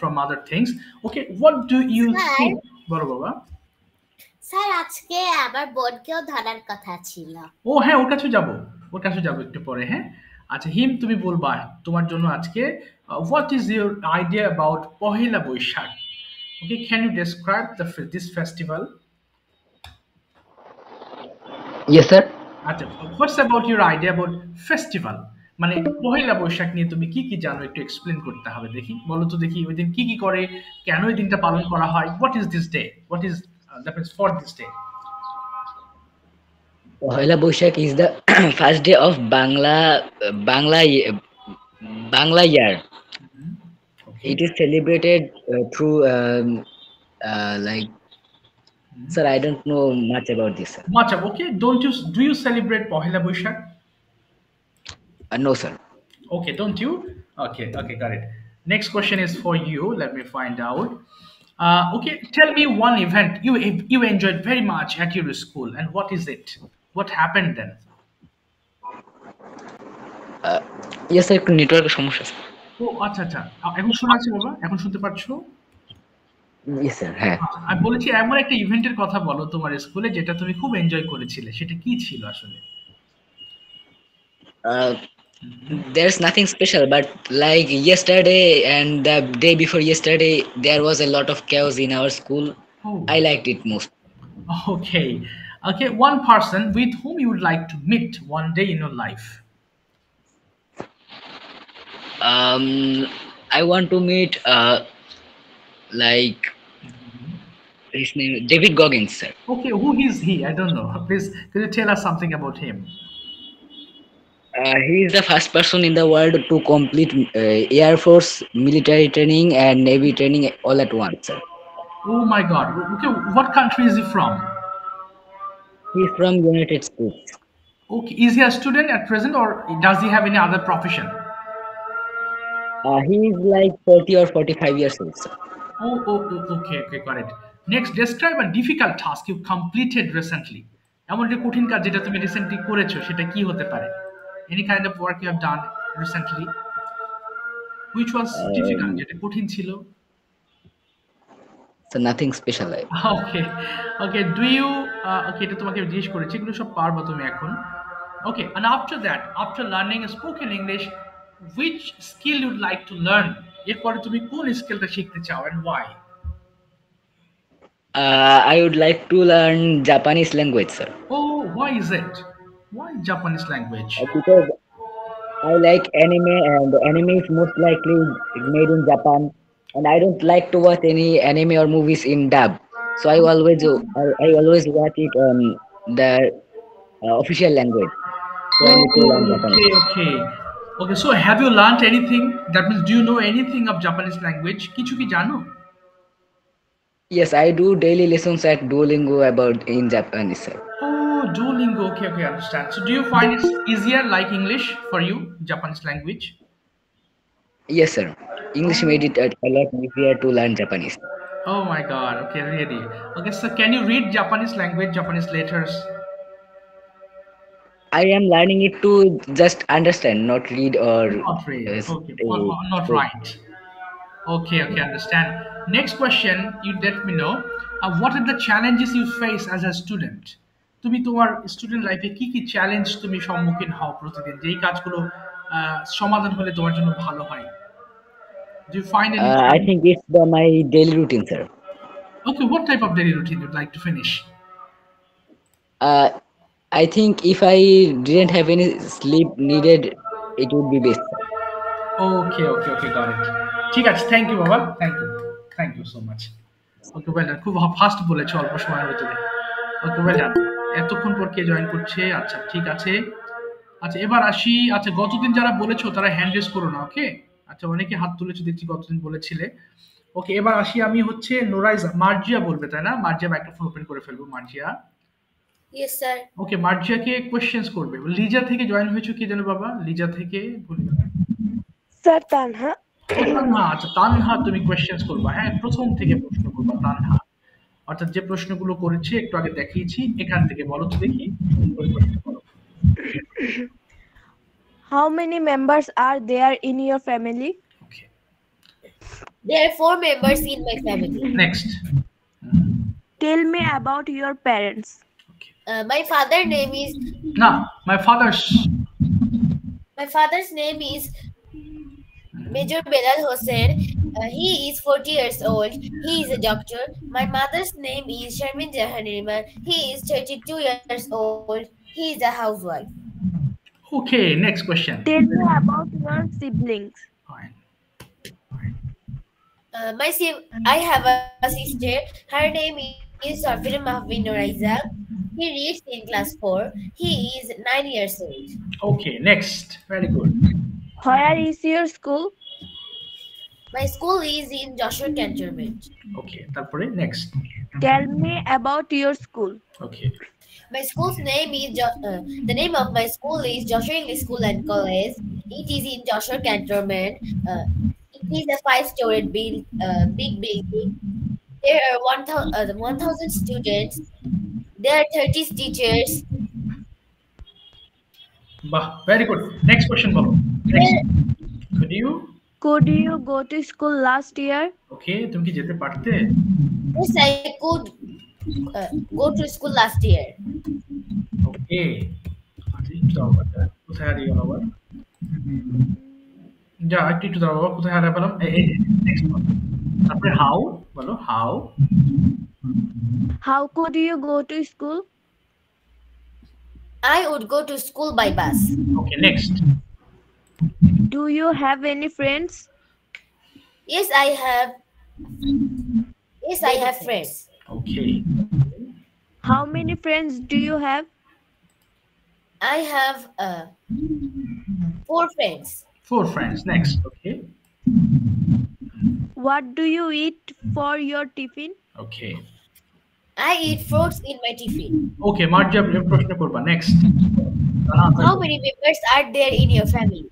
from other things. Okay, what do you Sir? think? বলো বাবা। স্যার আজকে আবার বোর্ডকেও ধরার কথা ছিল। ও হ্যাঁ, ওর কাছে যাবো একটু পরে। হ্যাঁ আচ্ছা হিম তুমি বলবা তোমার জন্য আজকে what is your idea about Pohela Boishakh? Okay, can you describe this festival? Yes, sir. আচ্ছা what's about your idea about festival? মানে পহেলা বৈশাখ নিয়ে তুমি কি কি জানো একটু এক্সপ্লেন করতে হবে। দেখি বলো তো দেখি ওই দিন কি কি করে, কেন এই দিনটা পালন করা হয়, what is this day, what is that means for this day? Pohela Boishak is the first day of Bangla year. Okay. It is celebrated through like. Sir, I don't know much about this, sir. Much of okay. Do you celebrate Pohela Boishakh? No, sir. Okay, don't you? Okay, got it. Next question is for you. Let me find out. Okay, tell me one event you enjoyed very much at your school, and what is it? What happened then? Yes, sir. একটু নেটওয়ার্কের সমস্যা আছে। ও আচ্ছা আচ্ছা, এখন শোনা যাচ্ছে বাবা? এখন শুনতে পাচ্ছো? Yes, sir. হ্যাঁ। আমি বলেছি এমন একটা ইভেন্টের কথা বলো তোমার স্কুলে যেটা তুমি খুব এনজয় করেছিলে, সেটা কি ছিল আসলে? There's nothing special, but like yesterday and the day before yesterday, there was a lot of chaos in our school. Oh. I liked it most. Okay, one person with whom you would like to meet one day in your life. I want to meet like his name David Goggins, sir. Okay, who is he? I don't know. Please, could you tell us something about him? He is the first person in the world to complete Air Force military training and Navy training all at once, sir. Oh my God. Okay, what country is he from? He is from United States. Okay, is he a student at present or does he have any other profession? He is like 40 or 45 years old, sir. Okay, got it. Next, describe a difficult task you completed recently. এমন একটা কঠিন কাজ যেটা তুমি recently করেছো, সেটা কি হতে পারে? Any kind of work you have done recently which was difficult, যেটা কঠিন ছিল? So nothing special. Okay, do you okay, এটা তোমাকে জিজ্ঞেস করেছি, এগুলো সব পারবা তুমি এখন। Okay, and after learning spoken English, which skill you'd like to learn? এরপরে তুমি কোন স্কিলটা শিখতে চাও and why? I would like to learn Japanese language, sir. Oh, why is it? Why Japanese language? Because I like anime, and anime is most likely made in Japan, and I don't like to watch any anime or movies in dub. So I always watch it on the official language. So I need to learn Japanese. Okay, so have you learned anything? That means do you know anything of Japanese language? কিছু কি জানো? Yes, I do daily lessons at Duolingo about in Japanese, sir. Oh, Duolingo. Okay, understand. So do you find it easier like English for you, Japanese language? Yes, sir. English made it a lot easier to learn Japanese. Oh my God. Okay, really. Okay, so can you read Japanese language, Japanese letters? I am learning it to just understand, not read or not read. Okay, not write. Okay, understand. Next question, you let me know. What are the challenges you face as a student? তুমি তোমার student লাইফে কি কি challenge তুমি সম্মুখীন হও প্রতিদিন, যেই কাজগুলো সমাধান হলে তোমার জন্য ভালো হয়? Do you find any I think it's my daily routine, sir. Okay, what type of daily routine you'd like to finish? I think if I didn't have any sleep needed, it would be best. Okay, got it. ঠিক আছে, thank you বাবা, thank you so much. Okay, well done, খুব fast বলেছো অল্প সময়ের ভিতরে। Okay, well done. এতক্ষণ পর কে জয়েন করছে? আচ্ছা, ঠিক আছে। আচ্ছা, এবার আসি। আচ্ছা, গতদিন যারা বলেছো তারা হ্যান্ড রেজ করো না, ওকে? আচ্ছা, অনেকে হাত তুলেছো দেখছি গতদিন বলেছিলে। ওকে, এবার আসি আমি হচ্ছে নোরাইজা। মার্জিয়া বলবে, তাই না? মার্জিয়া মাইক্রোফোন ওপেন করে ফেলবো। মার্জিয়া। Yes sir. ওকে, মার্জিয়াকে কোশ্চেন্স করবে। লিজা থেকে জয়েন হয়েছো কি জানো বাবা? লিজা থেকে ভুলে গেলাম। স্যার তানহা। আচ্ছা, তানহা তুমি কোশ্চেন্স করবা। হ্যাঁ, প্রথম থেকে প্রশ্ন করবা তানহা। অর্থাৎ যে প্রশ্নগুলো করেছি একটু আগে দেখিয়েছি, এখান থেকে বলো তো দেখি। How many members are there in your family? Okay. There are 4 members in my family. Next. Tell me about your parents. Okay. My father's name is Now, my father's. name is Major Belal Hossain. He is 40 years old. He is a doctor. My mother's name is Sharmin Jahanirman. He is 32 years old. He is a housewife. Okay, next question. Tell me about your siblings. Fine. I have a sister. Her name is Safir Mahvin Noraiza. He reads in class 4. He is 9 years old. Okay, next. Very good. Where is your school? My school is in Joshua Cantonment. Okay, তারপরে next. Tell me about your school. Okay. My school's name is the name of my school is Joshua English School and College. It is in Joshua Cantonment. It is a 5-story big building. There are 1,000 students. There are 30 teachers. Bah, very good. Next question, bolo. Next. Could you go to school last year? Okay, তুমি কি যেতে পারতে? Yes, I could go to school last year. Okay. কোথায় হারিয়ে গেল আবার? যা একটু দাও বাবা, কোথায় হারিয়ে পেলাম? Next one. তারপরে how বলো, how? How could you go to school? I would go to school by bus. Okay, next. Do you have any friends? Yes, I have. Yes, I have friends. Okay. How many friends do you have? I have 4 friends. 4 friends. Next. Okay. What do you eat for your tiffin? Okay. I eat fruits in my tiffin. Okay, Marja, প্রশ্ন করবা. Next. How many members are there in your family?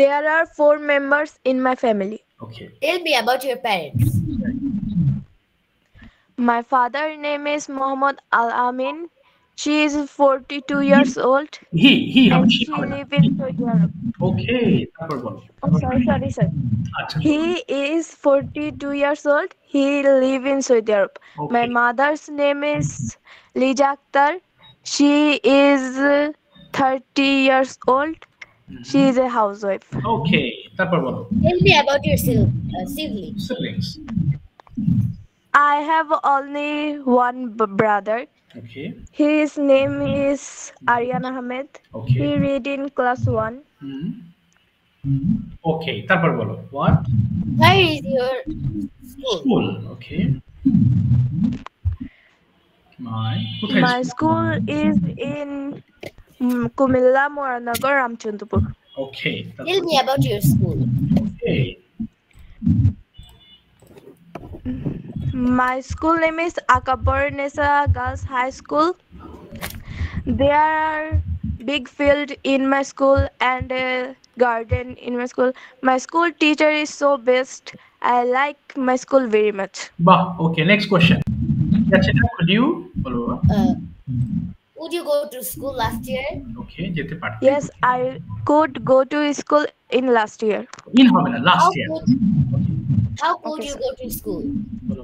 There are 4 members in my family. Okay. Tell me about your parents. My father's name is Muhammad Al Amin. She is 42 years old. He and she she lives in Saudi Arabia. Okay, তারপর বলো. Oh, sorry. আচ্ছা. He is 42 years old. He lives in Saudi Arabia. Okay. My mother's name is Lija Akhtar. She is 30 years old. She is a housewife. Okay, তারপর বলো. Tell me about your siblings. Siblings. I have only one brother. Okay. His name is Aryan Ahmed. Okay. He read in class 1. Okay, তারপর বলো. What? Where is your school? School. Okay. কোথায়? My school is in Kumilla, Moranagar, Ramchandpur. Okay. Tell me about your school. Okay. My school name is Akabor Nesa Girls High School. There are big field in my school and a garden in my school. My school teacher is so best. I like my school very much. Bah, okay, next question. Could you বলো? Would you go to school last year? Okay, যেতে পারতে? Yes, I could go to school in last year. In হবে না, last year. How could you go to school? বলো.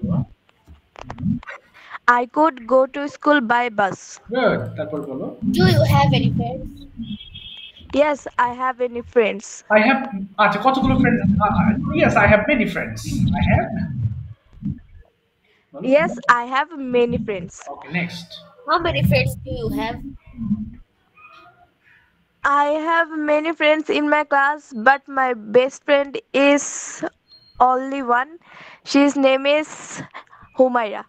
I could go to school by bus. Good. তারপর বলো. Do you have any friends? Yes, I have any friends. I have আচ্ছা কতগুলো friends? Yes, I have many friends. I have. Yes, I have many friends. Okay, next. How many friends do you have? I have many friends in my class, but my best friend is only one. His name is Humaira.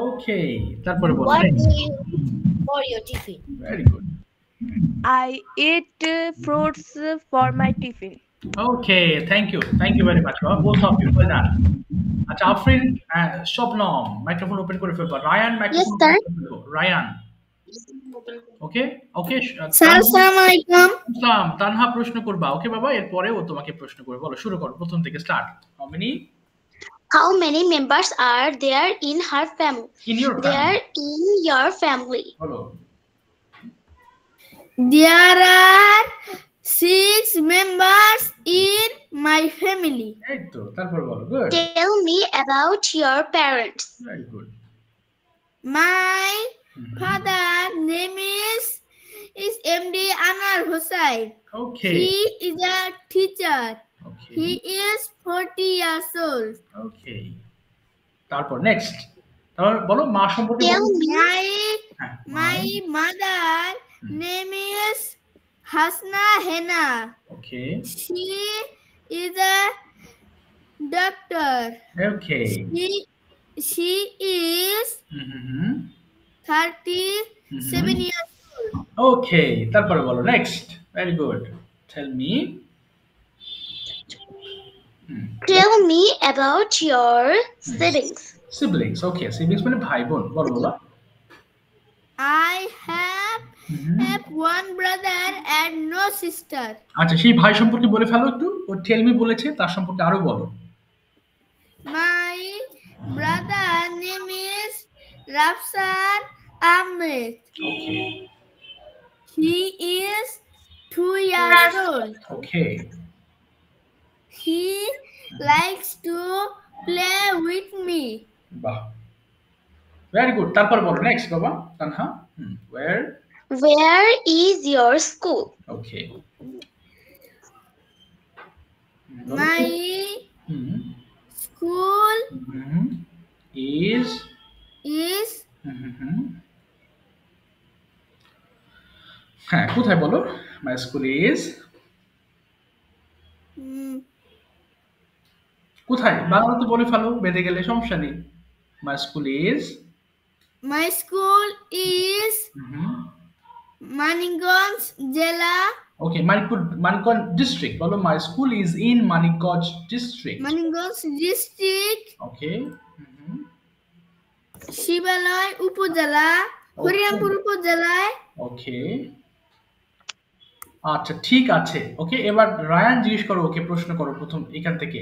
Okay, তারপরে বলো. What Next. do you for your tiffin? Very good. I eat fruits for my tiffin. Okay, thank you very much, both of you. Well done. আচ্ছা, Afrin, Shabnam, microphone open করে ফেলবা. Ryan, microphone open করে ফেলবো. Ryan. Okay. Sir আসসালামু আলাইকুম। আসসালাম। তানহা প্রশ্ন করবা। ওকে বাবা, এরপরে ও তোমাকে প্রশ্ন করবে। বলো, শুরু করো প্রথম থেকে start. How many members are there in her family? In your family. There in your family. বলো. There are 6 members in my family. এই তো তারপর বলো good Tell me about your parents. Very good My father name is MD Anar Hussain. Okay He is a teacher. Okay He is 40 years old. ওকে তারপর next তারপর বলো মা সম্পর্কে Tell বলো me. হ্যাঁ, My mother name is Hasna Hena. Okay She is a doctor. Okay She is 37 years old. Okay তারপরে বলো next very good tell me Tell me about your siblings. Siblings okay siblings মানে ভাই বোন বলো বাবা I have one brother and no sister. আচ্ছা সেই ভাই সম্পর্কে বলে ফেলো একটু ও টেল মি বলেছে তার সম্পর্কে আরো বলো My brother name is Rafsan Ahmed. Okay He is 2 years old. Okay He likes to play with me. বাহ ভেরি গুড তারপর বলো নেক্সট বাবা Tanha where Where is your school? Okay My school is is হ্যাঁ কোথায় বলো my school is কোথায় বাংলাতে বলে ফেলো বেঁধে গেলে সমস্যা নেই my school is my school is Manikganj Jela. Okay Manikganj district বলো my school is in Manikganj district Manikganj district, okay Shibalay upazila, Harirampur উপজেলায়। ওকে আচ্ছা ঠিক আছে ওকে এবার রায়ান জিজ্ঞেস করো ওকে প্রশ্ন করো প্রথম এখান থেকে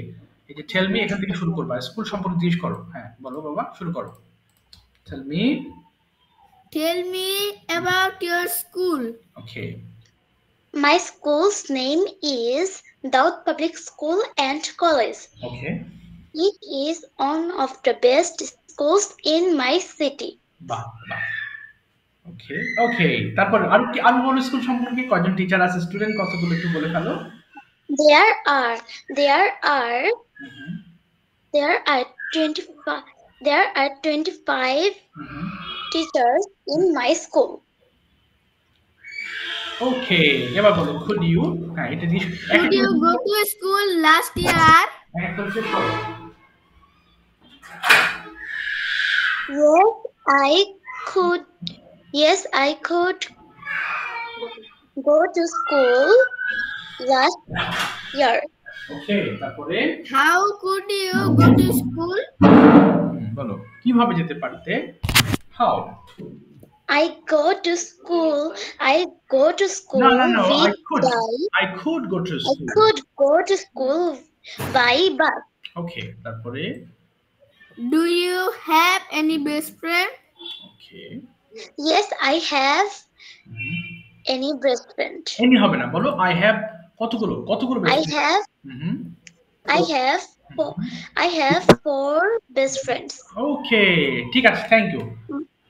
এই যে টেল মি এখান থেকে শুরু করবা স্কুল সম্পর্কে জিজ্ঞেস করো হ্যাঁ বলো বাবা শুরু করো tell me Tell me about your school. Okay My school's name is Daud Public School and College. Okay It is one of the best schools in my city. বাহ বাহ ওকে ওকে তারপর আর কি আর বলো স্কুল সম্পর্কে কয়জন টিচার আছে স্টুডেন্ট কতগুলো একটু বলে ফেলো There are 25 teachers in my school. ওকে এবার বলো could you হ্যাঁ এটা দিয়ে Did you go to school last year? একদম শেষ করো Yes, I could go to school last year. ওকে তারপরে How could you go to school? বলো কিভাবে যেতে পারতে how I go to school No, with I could go to I school. could go to school by bus. Okay, তারপরে Do you have any best friend? Okay. Yes, I have any best friend. Any হবে না বলো I have কতগুলো I have 4 best friends. ওকে ঠিক আছে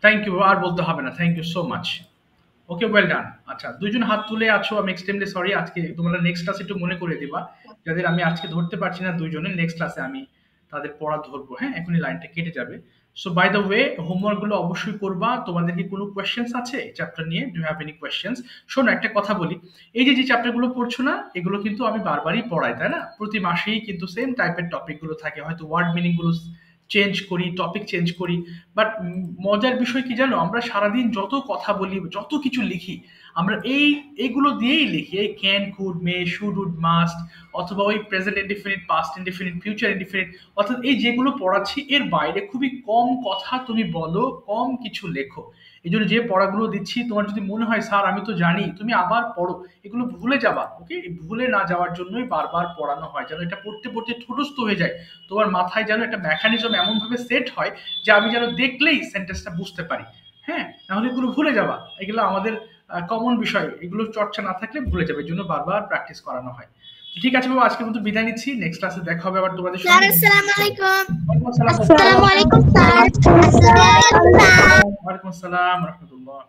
thank you আর বলতে হবে না thank you so much okay well done আচ্ছা দুইজন হাত তুলে আছো আমি এক্সট্রিমলি সরি আজকে তোমরা নেক্সট ক্লাসে একটু মনে করে দিবা যাদের আমি আজকে ধরতে পারছি না দুইজনে নেক্সট ক্লাসে আমি তাদের পড়া ধরবো হ্যাঁ এখনই লাইনটা কেটে যাবে so by the way homework গুলো অবশ্যই করবা তোমাদের কি কোনো কোয়েশ্চেন্স আছে চ্যাপ্টার নিয়ে ডু হ্যাভ এনি কোয়েশ্চেন্স শোনো একটা কথা বলি এই যে চ্যাপ্টার গুলো পড়ছো না এগুলো কিন্তু আমি বারবারই পড়াই তাই না প্রতি মাসেই কিন্তু সেম টাইপের টপিক গুলো থাকে হয়তো ওয়ার্ড মিনিং গুলো চেঞ্জ করি টপিক চেঞ্জ করি বাট মজার বিষয় কি জানো আমরা সারাদিন যত কথা বলি যত কিছু লিখি আমরা এইগুলো দিয়েই লিখি এই can could may should would must অথবা ওই present indefinite past indefinite future indefinite অর্থাৎ এই যেগুলো পড়াচ্ছি এর বাইরে খুবই কম কথা তুমি বলো কম কিছু লেখো এই জন্য যে পড়াগুলো দিচ্ছি তোমার যদি মনে হয় স্যার আমি তো জানি তুমি আবার পড়ো এগুলো ভুলে যাবা ওকে ভুলে না যাওয়ার জন্যই বারবার পড়ানো হয় যেন এটা পড়তে পড়তে ঠোঁটস্থ হয়ে যায় তোমার মাথায় যেন একটা মেকানিজম এমন ভাবে সেট হয় যে আমি যেন দেখলেই সেন্টেন্সটা বুঝতে পারি হ্যাঁ নাহলে এগুলো ভুলে যাবা এগুলো আমাদের কমন বিষয়, এগুলো চর্চা না থাকলে ভুলে যাবে, এর জন্য বারবার প্র্যাকটিস করানো হয়। তো ঠিক আছে বাবা, আজকের মতো বিদায় নিচ্ছি, নেক্সট ক্লাসে দেখা হবে আবার তোমাদের স্যার সঙ্গে। আসসালামু আলাইকুম। Assalamualaikum, sir. ওয়ালাইকুম আসসালাম ওয়া রাহমাতুল্লাহ।